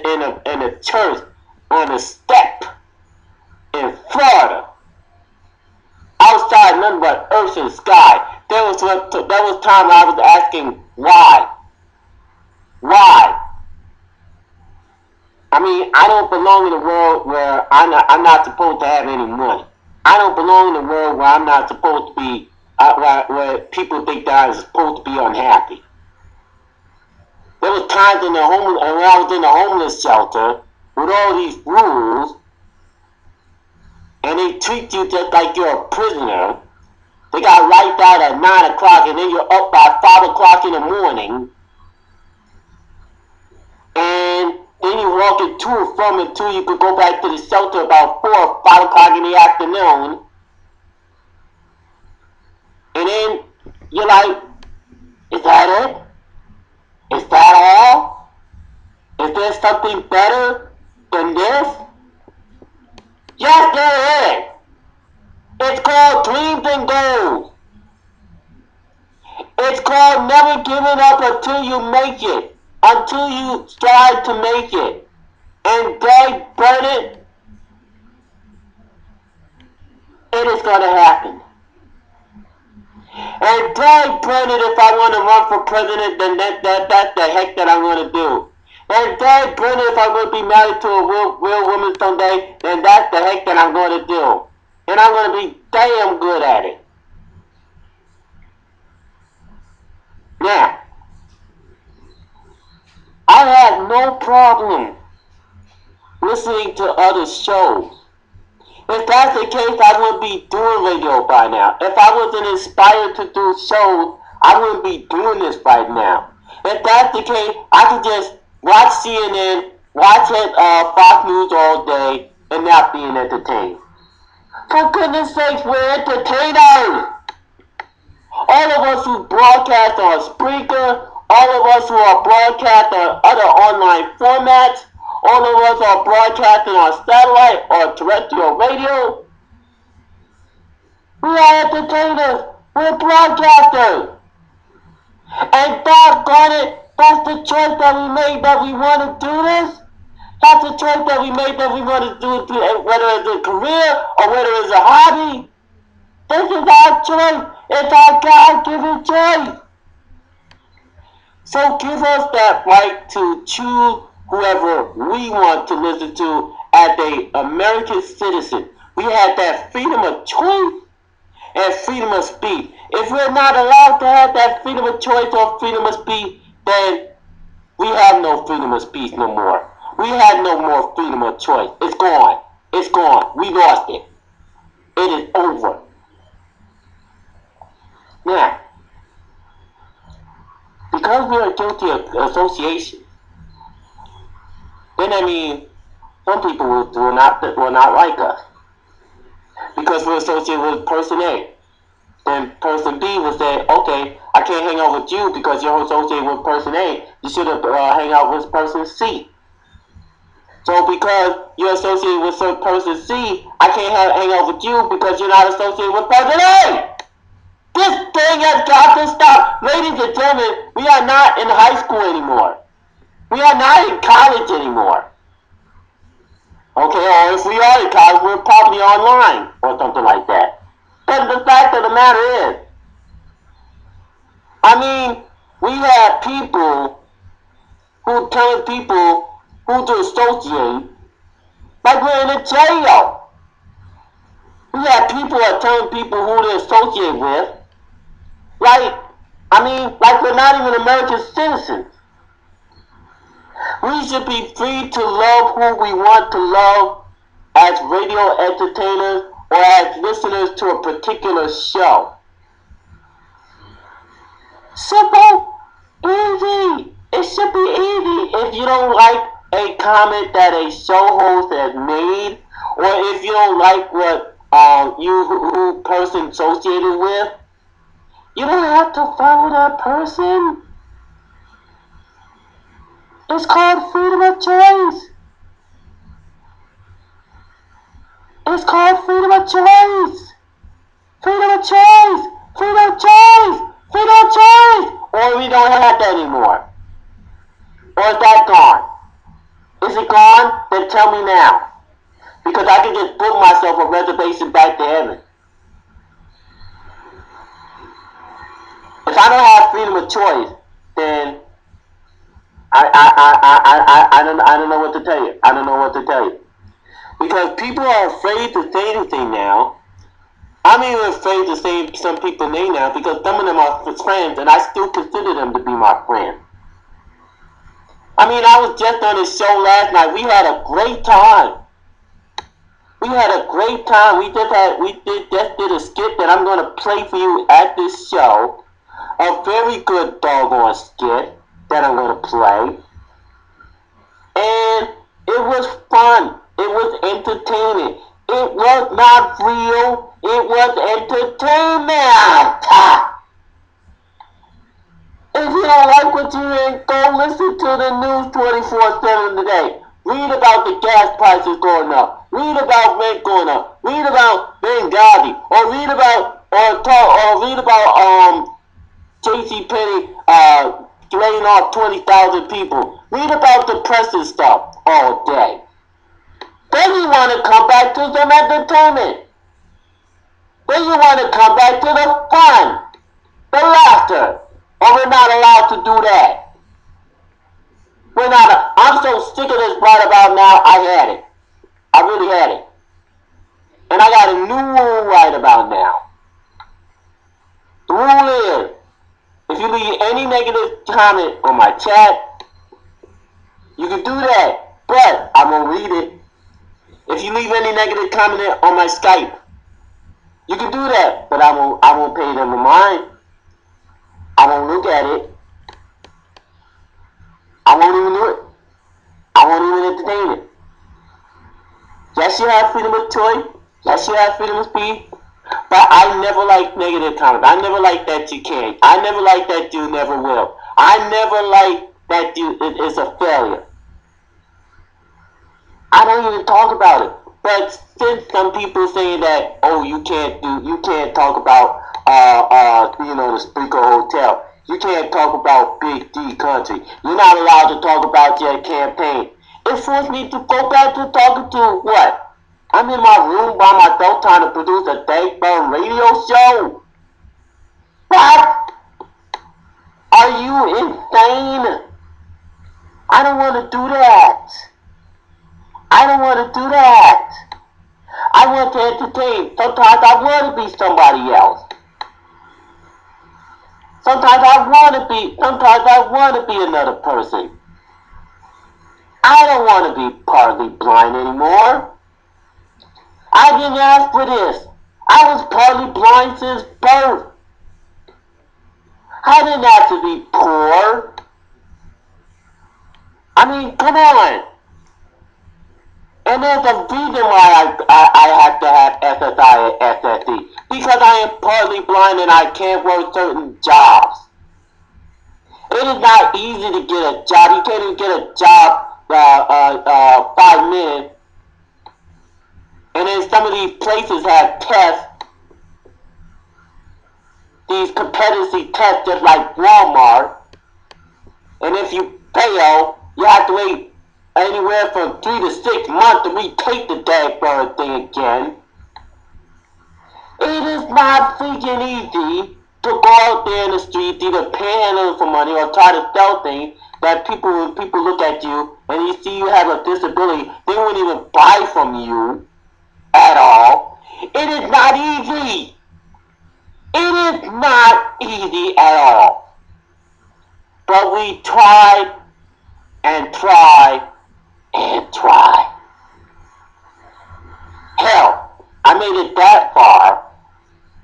in a church on a step in Florida. Outside, nothing but earth and sky. There was time I was asking why. Why? I mean, I don't belong in a world where I'm not supposed to have any money. I don't belong in a world where I'm not supposed to be, where people think that I'm supposed to be unhappy. There was times when I was in the homeless shelter with all these rules, and they treat you just like you're a prisoner. They got lights out at 9 o'clock, and then you're up by 5 o'clock in the morning, and then you walk it to and from until you could go back to the shelter about 4 or 5 o'clock in the afternoon. And then you're like, is that it? Is that all? Is there something better than this? Yes, there is. It's called dreams and goals. It's called never giving up until you make it. Until you strive to make it. And they burn it. It is going to happen. And they burn it if I want to run for president, then that's the heck that I'm going to do. And they burn it if I'm going to be married to a real woman someday, then that's the heck that I'm going to do. And I'm going to be damn good at it. Now, I have no problem listening to other shows. If that's the case, I wouldn't be doing radio by now. If I wasn't inspired to do shows, I wouldn't be doing this right now. If that's the case, I could just watch CNN, watch Fox News all day, and not being entertained. For goodness sakes, we're entertainers! All of us who broadcast on Spreaker, all of us who are broadcast on other online formats, all of us are broadcasting on satellite or terrestrial radio. We are entertainers. We're broadcasters. And doggone it, that's the choice that we made that we want to do this. That's the choice that we made that we want to do it, whether it's a career or whether it's a hobby. This is our choice. It's our God-given choice. So give us that right to choose whoever we want to listen to as an American citizen. We have that freedom of choice and freedom of speech. If we're not allowed to have that freedom of choice or freedom of speech, then we have no freedom of speech no more. We have no more freedom of choice. It's gone. It's gone. We lost it. It is over. Now, because we are guilty of association, then I mean, some people will not like us. Because we're associated with person A. Then person B will say, okay, I can't hang out with you because you're associated with person A. You should have hang out with person C. So because you're associated with person C, I can't hang out with you because you're not associated with person A. This thing has got to stop. Ladies and gentlemen, we are not in high school anymore. We are not in college anymore. Okay, or if we are in college, we're probably online or something like that. But the fact of the matter is, I mean, we have people who telling people who to associate like we're in a jail. We have people that are telling people who to associate with like we're not even American citizens. We should be free to love who we want to love as radio entertainers or as listeners to a particular show. Simple, easy. It should be easy. If you don't like a comment that a show host has made, or if you don't like what who person associated with, you don't have to follow that person. It's called freedom of choice. It's called freedom of choice. Freedom of choice. Freedom of choice. Freedom of choice. Or we don't have that anymore. Or is that gone? Is Is it gone? Then tell me now. Because I can just book myself a reservation back to heaven. If I don't have freedom of choice, then I don't know what to tell you. I don't know what to tell you. Because people are afraid to say anything now. I'm even afraid to say some people's name now because some of them are friends and I still consider them to be my friend. I mean, I was just on this show last night. We had a great time. We had a great time. We just did a skit that I'm going to play for you at this show. A very good doggone skit that I'm going to play. And it was fun. It was entertaining. It was not real. It was entertainment. If you don't like what you hear, go listen to the news 24/7 today. Read about the gas prices going up. Read about rent going up. Read about Benghazi. Or read about JCPenney laying off 20,000 people. Read about depressing stuff all day. Then you want to come back to some entertainment. Then you want to come back to the fun, the laughter. Or we're not allowed to do that. We're not. I'm so sick of this right about now. I had it. I really had it. And I got a new rule right about now. The rule is, if you leave any negative comment on my chat, you can do that. But I'm going to read it. If you leave any negative comment on my Skype, you can do that. But I won't pay them no mind. I won't look at it. I won't even do it. I won't even entertain it. Yes, you have freedom of choice. Yes, you have freedom of speech. But I never like negative comments. I never like that you can't. I never like that you never will. I never like that it is a failure. I don't even talk about it. But since some people saying that, oh, you can't talk about the Spreaker Hotel. You can't talk about Big D Country. You're not allowed to talk about your campaign. It forced me to go back to talking to what? I'm in my room by myself trying to produce a dang radio show. What? Are you insane? I don't want to do that. I don't want to do that. I want to entertain. Sometimes I want to be somebody else. Sometimes I want to be another person. I don't want to be partly blind anymore. I didn't ask for this. I was partly blind since birth. I didn't have to be poor. I mean, come on. And there's a reason why I have to have SSI and SSE. Because I am partly blind and I can't work certain jobs. It is not easy to get a job. You can't even get a job 5 minutes. And then some of these places have tests. These competency tests just like Walmart. And if you fail, you have to wait anywhere from 3 to 6 months to retake the daggone thing again. It is not freaking easy to go out there in the streets, either panhandle for money or try to sell things that when people look at you and you see you have a disability, they won't even buy from you at all. It is not easy. It is not easy at all. But we try and try and try. Hell, I made it that far,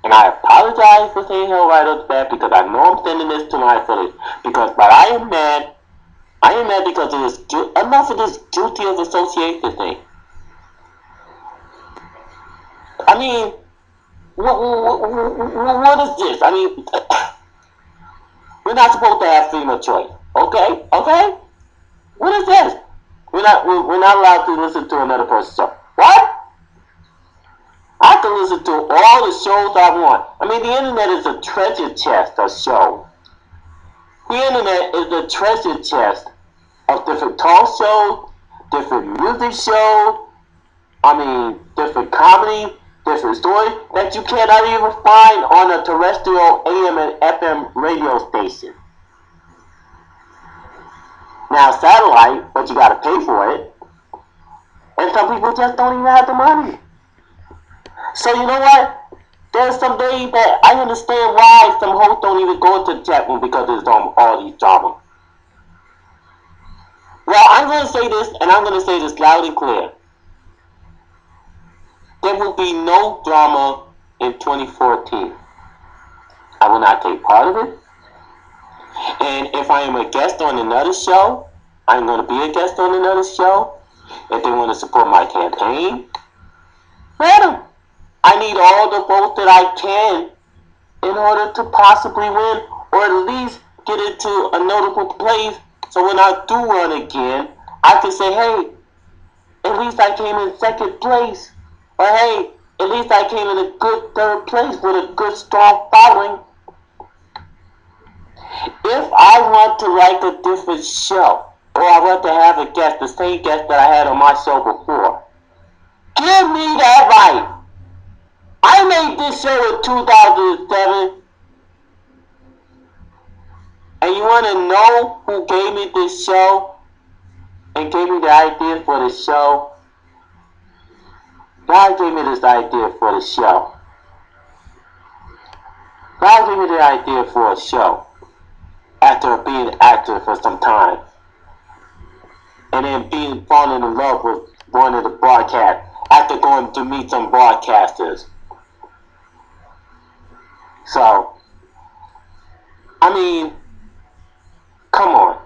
and I apologize for saying hell right off the bat because I know I'm sending this to my affiliates. But I am mad. I am mad because it is enough of this guilty of association thing. I mean, what is this? I mean, we're not supposed to have freedom of choice. Okay? What is this? We're not allowed to listen to another person's show. What? I can listen to all the shows I want. I mean, the internet is a treasure chest of shows. The internet is a treasure chest of different talk shows, different music shows, different comedy, different stories that you cannot even find on a terrestrial AM and FM radio station. Now satellite, but you gotta pay for it. And some people just don't even have the money. So you know what? There's some days that I understand why some hosts don't even go to the chat room because there's all these drama. Well, I'm going to say this, and I'm going to say this loud and clear. There will be no drama in 2014. I will not take part of it. And if I am a guest on another show, I'm going to be a guest on another show. If they want to support my campaign, let them. I need all the votes that I can in order to possibly win, or at least get into a notable place. So when I do run again, I can say, hey, at least I came in second place. Or hey, at least I came in a good third place with a good strong following. If I want to like a different show, or I want to have a guest, the same guest that I had on my show before, give me that right. I made this show in 2007. And you want to know who gave me this show and gave me the idea for the show? God gave me this idea for the show. God gave me the idea for a show after being an actor for some time. And then falling in love with one of the broadcasts after going to meet some broadcasters. So, come on.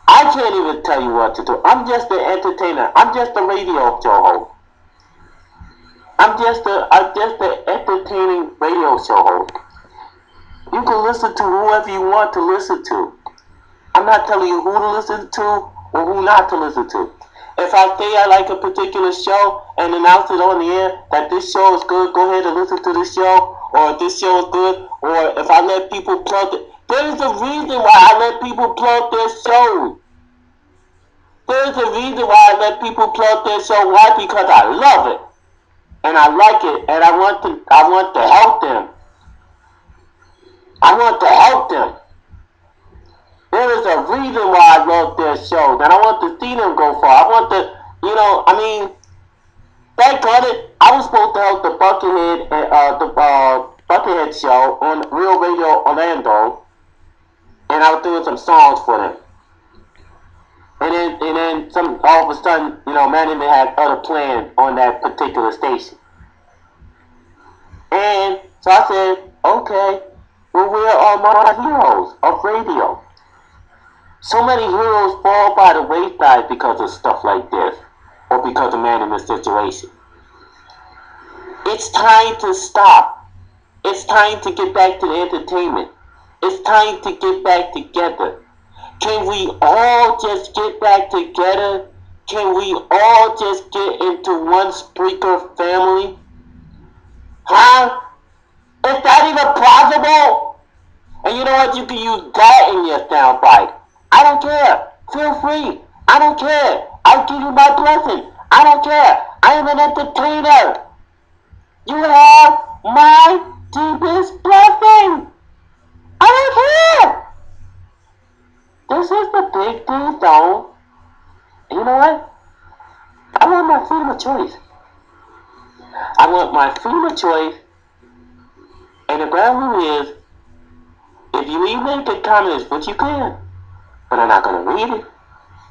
I can't even tell you what to do. I'm just an entertainer. I'm just a radio show host. I'm just an entertaining radio show host. You can listen to whoever you want to listen to. I'm not telling you who to listen to or who not to listen to. If I say I like a particular show and announce it on the air that this show is good, go ahead and listen to this show, or this show is good, or if I let people plug it, there's a reason why I let people plug their shows. There's a reason why I let people plug their show. Why? Because I love it. And I like it. And I want to help them. I want to help them. There is a reason why I love their shows. And I want to see them go far. I want to, thank God I was supposed to help the Buckethead show on Real Radio Orlando. And I was doing some songs for them. And then all of a sudden, management had other plans on that particular station. And so I said, okay, well, where are my heroes of radio? So many heroes fall by the wayside because of stuff like this, or because of management situation. It's time to stop. It's time to get back to the entertainment. It's time to get back together. Can we all just get back together? Can we all just get into one Spreaker family? Huh? Is that even possible? And you know what? You can use that in your soundbite. I don't care. Feel free. I don't care. I'll give you my blessing. I don't care. I am an entertainer. You have my deepest blessing. I don't care. This is the big D zone. You know what? I want my freedom of choice. I want my freedom of choice. And the ground rule is, if you leave negative comments, which you can, but I'm not going to read it.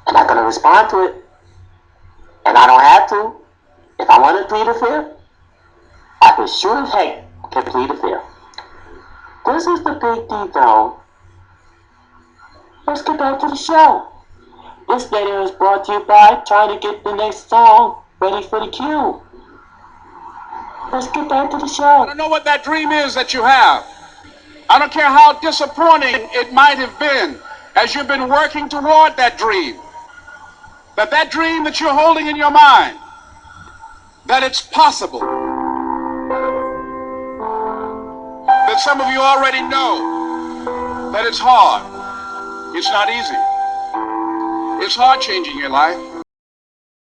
I'm not going to respond to it. And I don't have to. If I want to plead the fifth, I can sure as heck can plead the fifth. This is the big D zone. Let's get back to the show. This video is brought to you by trying to get the next song ready for the queue. Let's get back to the show. I don't know what that dream is that you have. I don't care how disappointing it might have been as you've been working toward that dream. That dream that you're holding in your mind, that it's possible. That some of you already know that it's hard. It's not easy. It's hard changing your life.